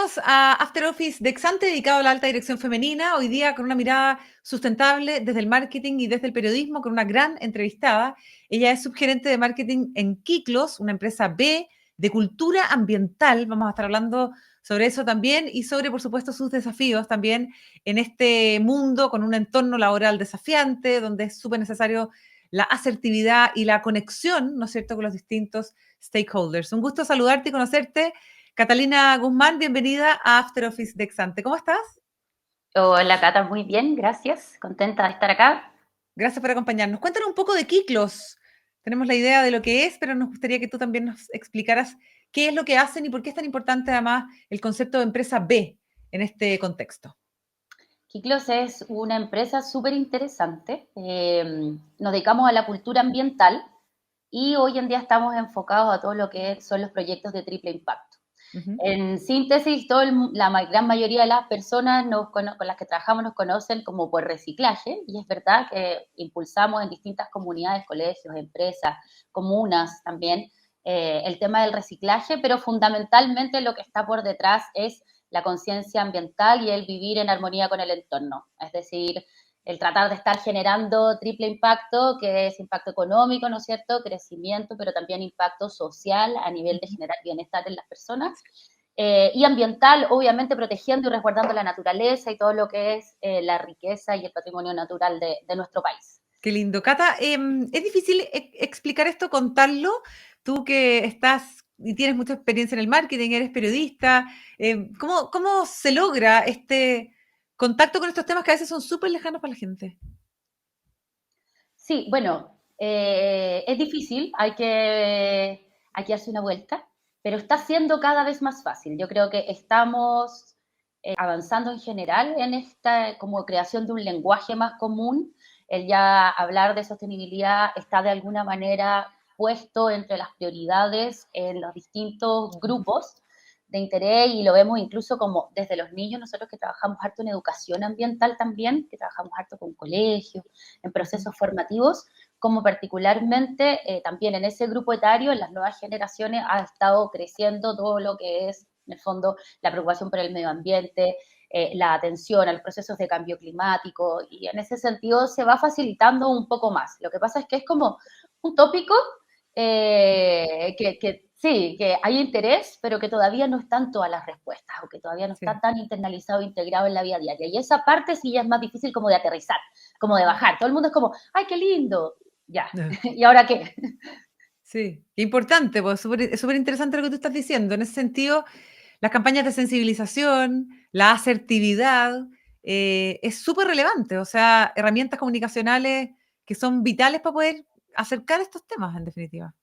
Bienvenidos a After Office de Exante, dedicado a la alta dirección femenina. Hoy día con una mirada sustentable desde el marketing y desde el periodismo, con una gran entrevistada. Ella es subgerente de marketing en Kiklos, una empresa B de cultura ambiental. Vamos a estar hablando sobre eso también y sobre, por supuesto, sus desafíos también en este mundo con un entorno laboral desafiante, donde es súper necesario la asertividad y la conexión, ¿no es cierto?, con los distintos stakeholders. Un gusto saludarte y conocerte. Catalina Guzmán, bienvenida a After Office de Exante. ¿Cómo estás? Hola Cata, muy bien, gracias. Contenta de estar acá. Gracias por acompañarnos. Cuéntanos un poco de Kiklos. Tenemos la idea de lo que es, pero nos gustaría que tú también nos explicaras qué es lo que hacen y por qué es tan importante además el concepto de empresa B en este contexto. Kiklos es una empresa súper interesante. Nos dedicamos a la cultura ambiental y hoy en día estamos enfocados a todo lo que son los proyectos de triple impacto. Ujú. En síntesis, gran mayoría de las personas con las que trabajamos nos conocen como por reciclaje, y es verdad que impulsamos en distintas comunidades, colegios, empresas, comunas también, el tema del reciclaje, pero fundamentalmente lo que está por detrás es la conciencia ambiental y el vivir en armonía con el entorno. Es decir, el tratar de estar generando triple impacto, que es impacto económico, ¿no es cierto?, crecimiento, pero también impacto social a nivel de generar bienestar en las personas, y ambiental, obviamente protegiendo y resguardando la naturaleza y todo lo que es la riqueza y el patrimonio natural de nuestro país. Qué lindo. Cata, es difícil explicar esto, contarlo. Tú que estás y tienes mucha experiencia en el marketing, eres periodista, ¿cómo se logra este contacto con estos temas que a veces son súper lejanos para la gente? Sí, bueno, es difícil, hay que darse una vuelta, pero está siendo cada vez más fácil. Yo creo que estamos avanzando en general en esta como creación de un lenguaje más común. El ya hablar de sostenibilidad está de alguna manera puesto entre las prioridades en los distintos grupos de interés, y lo vemos incluso como desde los niños, nosotros que trabajamos harto en educación ambiental también, que trabajamos harto con colegios, en Ujú. procesos formativos, como particularmente también en ese grupo etario, en las nuevas generaciones, ha estado creciendo todo lo que es, en el fondo, la preocupación por el medio ambiente, la atención a los procesos de cambio climático, y en ese sentido se va facilitando un poco más. Lo que pasa es que es como un tópico sí, que hay interés, pero que todavía no están todas las respuestas, o que todavía no está Sí. tan internalizado, integrado en la vida diaria. Y esa parte sí ya es más difícil como de aterrizar, como de bajar. Todo el mundo es como, ¡ay, qué lindo! Ya, ¿y ahora qué? Sí, qué importante, pues es súper interesante lo que tú estás diciendo. En ese sentido, las campañas de sensibilización, la asertividad, es súper relevante. O sea, herramientas comunicacionales que son vitales para poder acercar estos temas, en definitiva.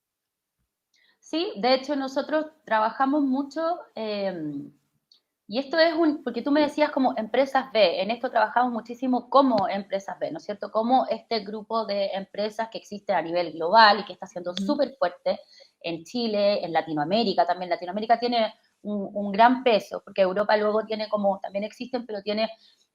Sí, de hecho nosotros trabajamos mucho, y esto es porque tú me decías como empresas B, en esto trabajamos muchísimo como empresas B, ¿no es cierto? Como este grupo de empresas que existe a nivel global y que está siendo Ujú. súper fuerte en Chile, en Latinoamérica también. Latinoamérica tiene un gran peso, porque Europa luego tiene como, también existen, pero tiene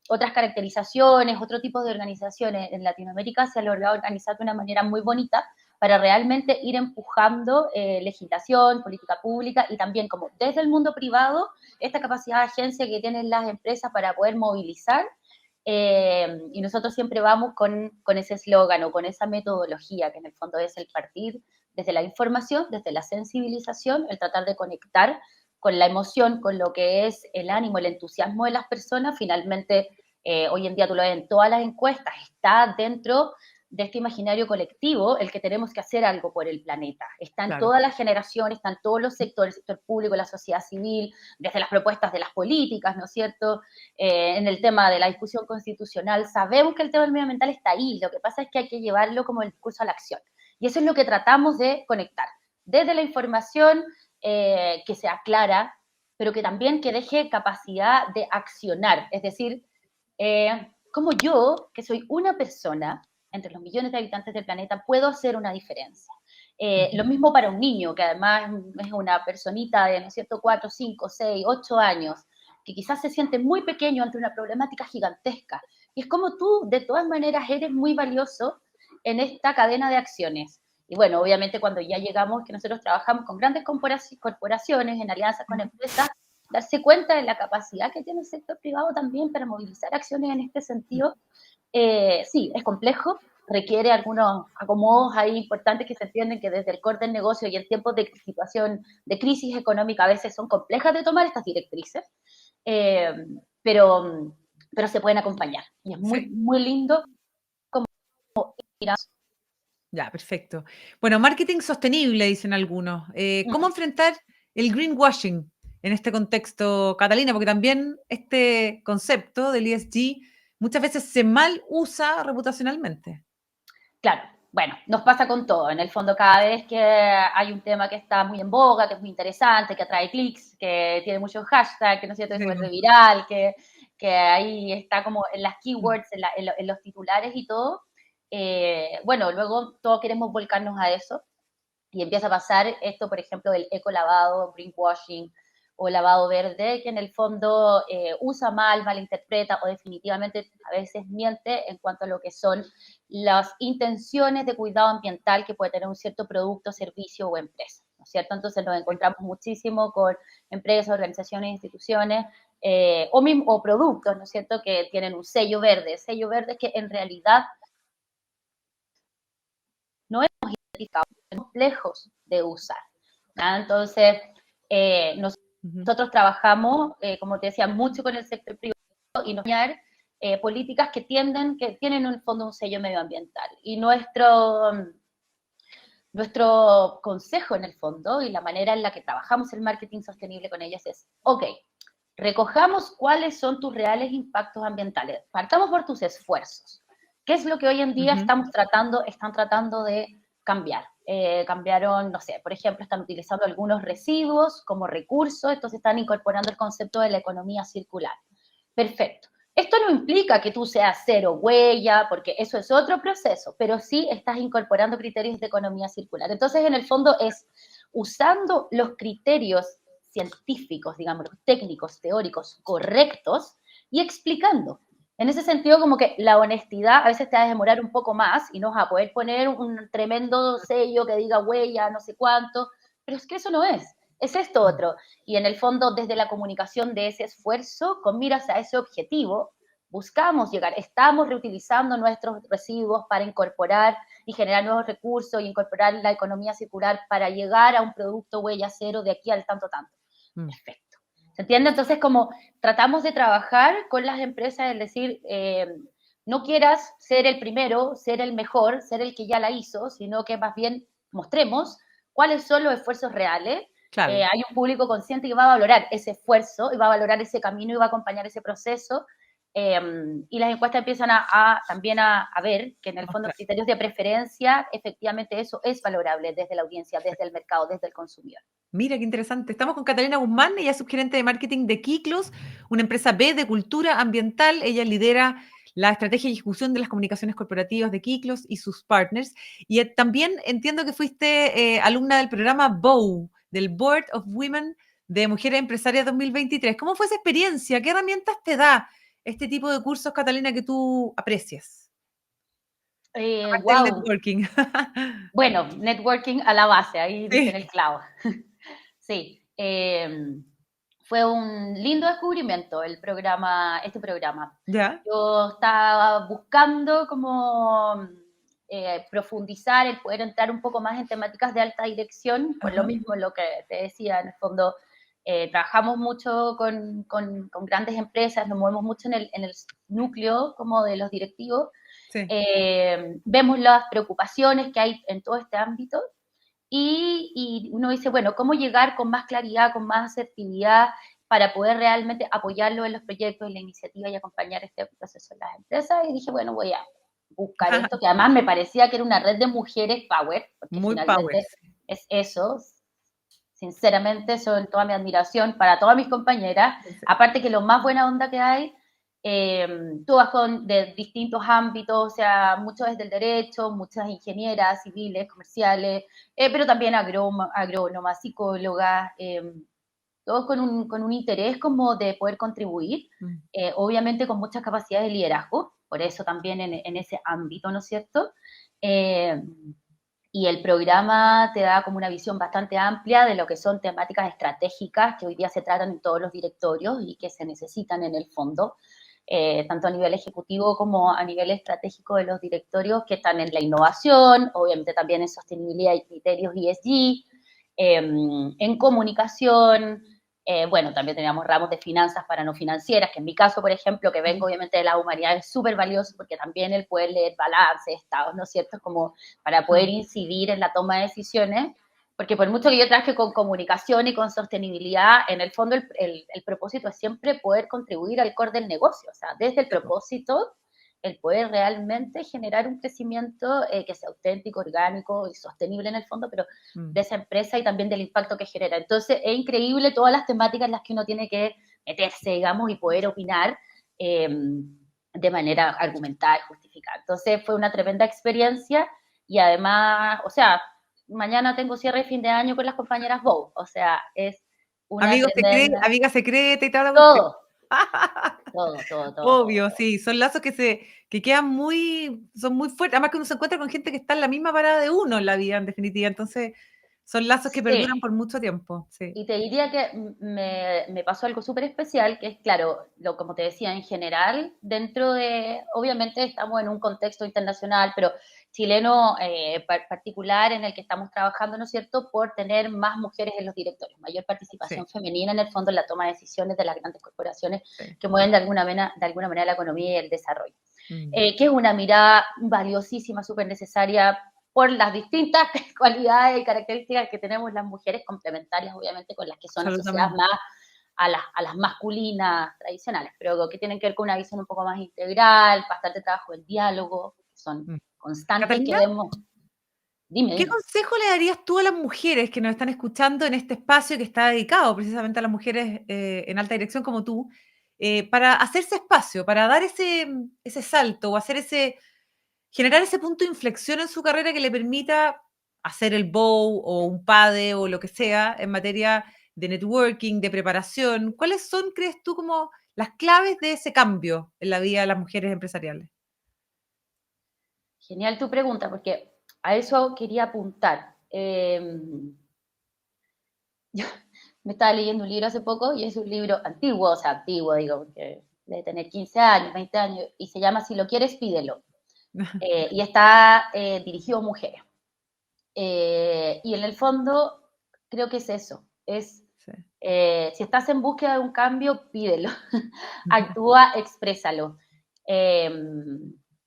otras caracterizaciones, otro tipo de organizaciones. En Latinoamérica se ha logrado organizar de una manera muy bonita para realmente ir empujando legislación, política pública, y también como desde el mundo privado, esta capacidad de agencia que tienen las empresas para poder movilizar, y nosotros siempre vamos con ese eslogan o con esa metodología, que en el fondo es el partir desde la información, desde la sensibilización, el tratar de conectar con la emoción, con lo que es el ánimo, el entusiasmo de las personas. Finalmente, hoy en día tú lo ves en todas las encuestas, está dentro de este imaginario colectivo el que tenemos que hacer algo por el planeta. Están Claro. todas las generaciones, están todos los sectores, el sector público, la sociedad civil, desde las propuestas de las políticas, ¿no es cierto? En el tema de la discusión constitucional, sabemos que el tema del medio ambiental está ahí, lo que pasa es que hay que llevarlo como el discurso a la acción. Y eso es lo que tratamos de conectar, desde la información que sea clara, pero que también que deje capacidad de accionar, es decir, como yo, que soy una persona entre los millones de habitantes del planeta, puedo hacer una diferencia. Lo Ujú. mismo para un niño, que además es una personita de, ¿no es cierto?, 4, 5, 6, 8 años, que quizás se siente muy pequeño ante una problemática gigantesca. Y es como tú, de todas maneras, eres muy valioso en esta cadena de acciones. Y bueno, obviamente cuando ya llegamos, que nosotros trabajamos con grandes corporaciones, en alianzas con Ujú. empresas, darse cuenta de la capacidad que tiene el sector privado también para movilizar acciones en este sentido. Sí, es complejo, requiere algunos acomodos ahí importantes que se entienden que desde el corte del negocio y en tiempos de situación de crisis económica a veces son complejas de tomar estas directrices, eh, pero, pero se pueden acompañar. Y es muy, Sí. muy lindo como ir a... Ya, perfecto. Bueno, marketing sostenible, dicen algunos. ¿Cómo enfrentar el greenwashing en este contexto, Catalina? Porque también este concepto del ESG muchas veces se mal usa reputacionalmente. Claro, bueno, nos pasa con todo. En el fondo, cada vez que hay un tema que está muy en boga, que es muy interesante, que atrae clics, que tiene muchos hashtags, que no es cierto, que se vuelve viral, que ahí está como en las keywords, en los titulares y todo, bueno, luego todos queremos volcarnos a eso y empieza a pasar esto, por ejemplo, del ecolavado, greenwashing o lavado verde, que en el fondo usa mal, malinterpreta o definitivamente a veces miente en cuanto a lo que son las intenciones de cuidado ambiental que puede tener un cierto producto, servicio o empresa, ¿no es cierto? Entonces nos encontramos muchísimo con empresas, organizaciones, instituciones o productos, ¿no es cierto?, que tienen un sello verde que en realidad no hemos identificado, complejos de usar. ¿Ya? Entonces, nosotros trabajamos, como te decía, mucho con el sector privado y nos políticas que tienen en el fondo un sello medioambiental. Y nuestro consejo en el fondo y la manera en la que trabajamos el marketing sostenible con ellas es, ok, recojamos cuáles son tus reales impactos ambientales. Partamos por tus esfuerzos. ¿Qué es lo que hoy en día están tratando de cambiar? Cambiaron, no sé, por ejemplo, están utilizando algunos residuos como recursos, entonces están incorporando el concepto de la economía circular. Perfecto. Esto no implica que tú seas cero huella, porque eso es otro proceso, pero sí estás incorporando criterios de economía circular. Entonces, en el fondo es usando los criterios científicos, digamos, técnicos, teóricos correctos y explicando. En ese sentido, como que la honestidad a veces te va a demorar un poco más y no vas a poder poner un tremendo sello que diga huella, no sé cuánto, pero es que eso no es esto otro. Y en el fondo, desde la comunicación de ese esfuerzo, con miras a ese objetivo, buscamos llegar, estamos reutilizando nuestros residuos para incorporar y generar nuevos recursos y incorporar la economía circular para llegar a un producto huella cero de aquí al tanto. Perfecto. ¿Se entiende? Entonces, como tratamos de trabajar con las empresas, es decir, no quieras ser el primero, ser el mejor, ser el que ya la hizo, sino que más bien mostremos cuáles son los esfuerzos reales. Claro. Hay un público consciente que va a valorar ese esfuerzo y va a valorar ese camino y va a acompañar ese proceso. Y las encuestas empiezan también a ver que en el fondo los criterios de preferencia, efectivamente eso es valorable desde la audiencia, desde el mercado, desde el consumidor. Mira, qué interesante. Estamos con Catalina Guzmán, ella es subgerente de marketing de Kiklos, una empresa B de cultura ambiental. Ella lidera la estrategia y ejecución de las comunicaciones corporativas de Kiklos y sus partners. Y también entiendo que fuiste alumna del programa BOW, del Board of Women de Mujeres Empresarias 2023. ¿Cómo fue esa experiencia? ¿Qué herramientas te da este tipo de cursos, Catalina, que tú aprecias? Aparte del Wow. networking. Bueno, networking a la base, ahí dicen Sí. el clavo. Sí, fue un lindo descubrimiento este programa. ¿Ya? Yo estaba buscando como profundizar, el poder entrar un poco más en temáticas de alta dirección, por lo Ajá. mismo lo que te decía, en el fondo trabajamos mucho con grandes empresas, nos movemos mucho en el núcleo como de los directivos, Sí. vemos las preocupaciones que hay en todo este ámbito y uno dice, bueno, ¿cómo llegar con más claridad, con más asertividad para poder realmente apoyarlo en los proyectos, en la iniciativa y acompañar este proceso en las empresas? Y dije, bueno, voy a buscar esto, que además me parecía que era una red de mujeres power, porque Muy power. finalmente es eso. Sinceramente, son toda mi admiración para todas mis compañeras. Sí. Aparte que lo más buena onda que hay, todas de distintos ámbitos, o sea, muchos desde el derecho, muchas ingenieras civiles, comerciales, pero también agrónomas, psicólogas, todos con un interés como de poder contribuir, obviamente con muchas capacidades de liderazgo, por eso también en ese ámbito, ¿no es cierto? y el programa te da como una visión bastante amplia de lo que son temáticas estratégicas que hoy día se tratan en todos los directorios y que se necesitan en el fondo, tanto a nivel ejecutivo como a nivel estratégico de los directorios que están en la innovación, obviamente también en sostenibilidad y criterios ESG, en comunicación, bueno, también teníamos ramos de finanzas para no financieras, que en mi caso, por ejemplo, que vengo obviamente de la humanidad, es súper valioso porque también el poder leer balance, estados, ¿no es cierto? Como para poder incidir en la toma de decisiones, porque por mucho que yo trabaje con comunicación y con sostenibilidad, en el fondo el propósito es siempre poder contribuir al core del negocio, o sea, desde el propósito el poder realmente generar un crecimiento que sea auténtico, orgánico y sostenible en el fondo, pero de esa empresa y también del impacto que genera. Entonces, es increíble todas las temáticas en las que uno tiene que meterse, digamos, y poder opinar de manera argumentada y justificada. Entonces, fue una tremenda experiencia y además, o sea, mañana tengo cierre de fin de año con las compañeras Bow, o sea, es una tremenda... Amiga secreta y toda la cuestión. Todo, todo, todo, todo, todo, Obvio, todo. sí, son lazos que quedan son muy fuertes, además que uno se encuentra con gente que está en la misma parada de uno en la vida, en definitiva, entonces son lazos que perduran Sí, por mucho tiempo, sí, y te diría que me pasó algo súper especial, que es, claro, como te decía, en general, dentro de, obviamente estamos en un contexto internacional, pero chileno particular en el que estamos trabajando, ¿no es cierto?, por tener más mujeres en los directorios, mayor sí, participación femenina en el fondo en la toma de decisiones de las grandes corporaciones sí. que mueven de alguna manera la economía y el desarrollo. Mm. Que es una mirada valiosísima, súper necesaria por las distintas cualidades y características que tenemos las mujeres, complementarias obviamente con las que son asociadas Absolutamente. más a las masculinas tradicionales, pero que tienen que ver con una visión un poco más integral, bastante trabajo en diálogo, que son Mm. constantes y que Catalina, vemos. Dime, ¿qué dime. consejo le darías tú a las mujeres que nos están escuchando en este espacio que está dedicado precisamente a las mujeres en alta dirección como tú, para hacerse espacio, para dar ese salto o generar ese punto de inflexión en su carrera que le permita hacer el bow o un PADE o lo que sea en materia de networking, de preparación? ¿Cuáles son, crees tú, como las claves de ese cambio en la vida de las mujeres empresariales? Genial tu pregunta, porque a eso quería apuntar. Yo me estaba leyendo un libro hace poco y es un libro antiguo, o sea, antiguo, digo, porque debe tener 15 años, 20 años, y se llama Si lo quieres, pídelo. Y está dirigido a mujeres. Y en el fondo, creo que es eso, es Sí. si estás en búsqueda de un cambio, pídelo, actúa, exprésalo.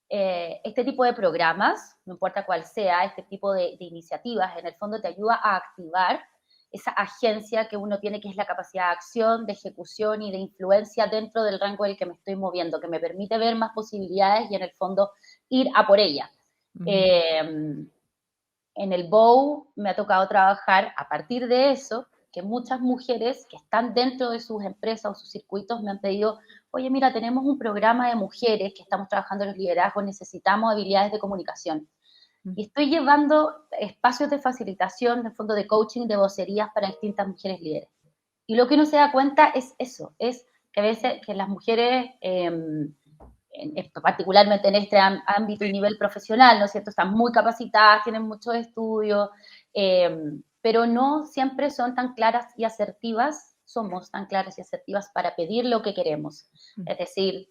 Eh, este tipo de programas, no importa cuál sea, este tipo de iniciativas, en el fondo te ayuda a activar esa agencia que uno tiene, que es la capacidad de acción, de ejecución y de influencia dentro del rango del que me estoy moviendo, que me permite ver más posibilidades y en el fondo ir a por ellas. Ujú. Eh, en el BOW me ha tocado trabajar a partir de eso, que muchas mujeres que están dentro de sus empresas o sus circuitos me han pedido, oye, mira, tenemos un programa de mujeres que estamos trabajando en los liderazgos, necesitamos habilidades de comunicación. Mm. Y estoy llevando espacios de facilitación, de fondo de coaching, de vocerías para distintas mujeres líderes. Y lo que uno se da cuenta es eso, es que a veces que las mujeres particularmente en este ámbito y Sí. nivel profesional, ¿no es cierto? Están muy capacitadas, tienen muchos estudios, pero no siempre son tan claras y asertivas, somos tan claras y asertivas para pedir lo que queremos. Mm. Es decir,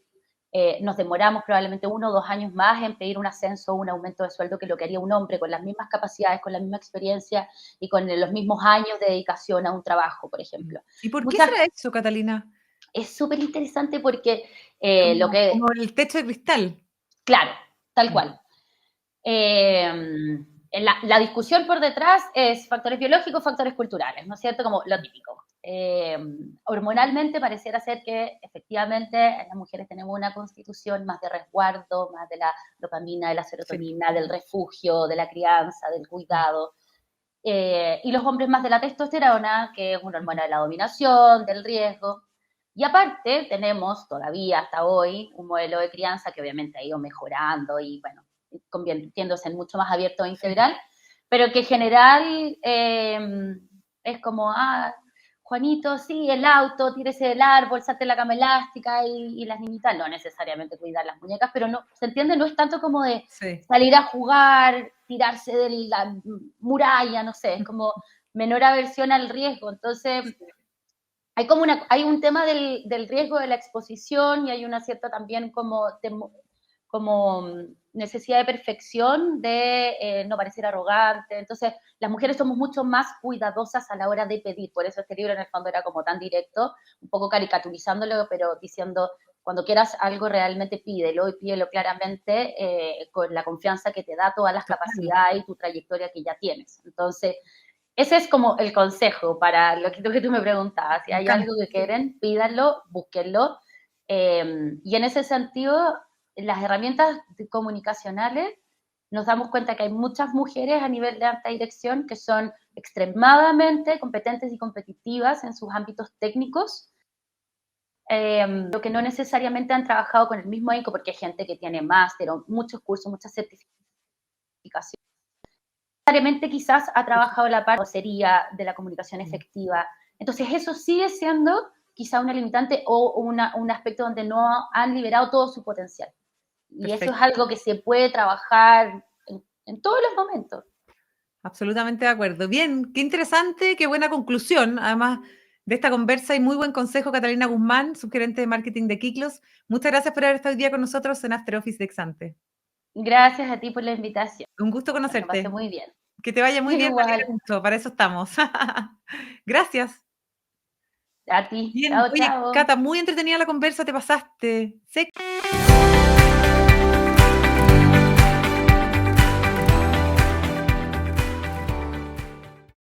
nos demoramos probablemente 1 o 2 años más en pedir un ascenso o un aumento de sueldo que lo que haría un hombre con las mismas capacidades, con la misma experiencia y con los mismos años de dedicación a un trabajo, por ejemplo. ¿Y por qué Muchas, será eso, Catalina? es súper interesante porque lo Como que, el techo de cristal. claro, tal Mm. cual. La discusión por detrás es factores biológicos, factores culturales, ¿no es cierto? Como lo típico. Hormonalmente pareciera ser que efectivamente las mujeres tenemos una constitución más de resguardo, más de la dopamina, de la Sí. serotonina, del refugio, de la crianza, del Mm. cuidado. Y los hombres más de la testosterona, que es una hormona de la dominación, del riesgo. Y aparte tenemos todavía hasta hoy un modelo de crianza que obviamente ha ido mejorando y bueno, convirtiéndose en mucho más abierto e Sí. integral, pero que en general es como, Juanito, sí, el auto, tírese del árbol, salte la cama elástica y las niñitas, no necesariamente cuidar las muñecas, pero no, ¿se entiende? No es tanto como de Sí. salir a jugar, tirarse de la muralla, no sé, es como menor aversión al riesgo. Entonces, hay un tema del riesgo de la exposición y hay una cierta también como necesidad de perfección, de no parecer arrogante. Entonces, las mujeres somos mucho más cuidadosas a la hora de pedir. Por eso este libro en el fondo era como tan directo, un poco caricaturizándolo, pero diciendo, cuando quieras algo realmente pídelo y pídelo claramente con la confianza que te da todas las Total. capacidades y tu trayectoria que ya tienes. Entonces, ese es como el consejo para lo que tú me preguntabas. Si Me hay encanta. algo que quieren, pídanlo, búsquenlo. Y en ese sentido, las herramientas comunicacionales, nos damos cuenta que hay muchas mujeres a nivel de alta dirección que son extremadamente competentes y competitivas en sus ámbitos técnicos, lo que no necesariamente han trabajado con el mismo ahínco, porque hay gente que tiene máster o muchos cursos, muchas certificaciones necesariamente quizás ha trabajado la parte de vocería, de la comunicación efectiva. Entonces eso sigue siendo quizá una limitante o un aspecto donde no han liberado todo su potencial. Y eso es Perfecto. algo que se puede trabajar en todos los momentos. Absolutamente de acuerdo. Bien, qué interesante, qué buena conclusión. Además de esta conversa y muy buen consejo, Catalina Guzmán, subgerente de marketing de Kiklos. Muchas gracias por haber estado hoy día con nosotros en After Office de Exante. Gracias a ti por la invitación. Un gusto Lo pasé conocerte. muy bien. Que te vaya muy bien, me alegra Igual, mucho. Para eso estamos. Gracias. a ti. Bien, Chao, oye, chao. Cata, muy entretenida la conversa, te pasaste. Sé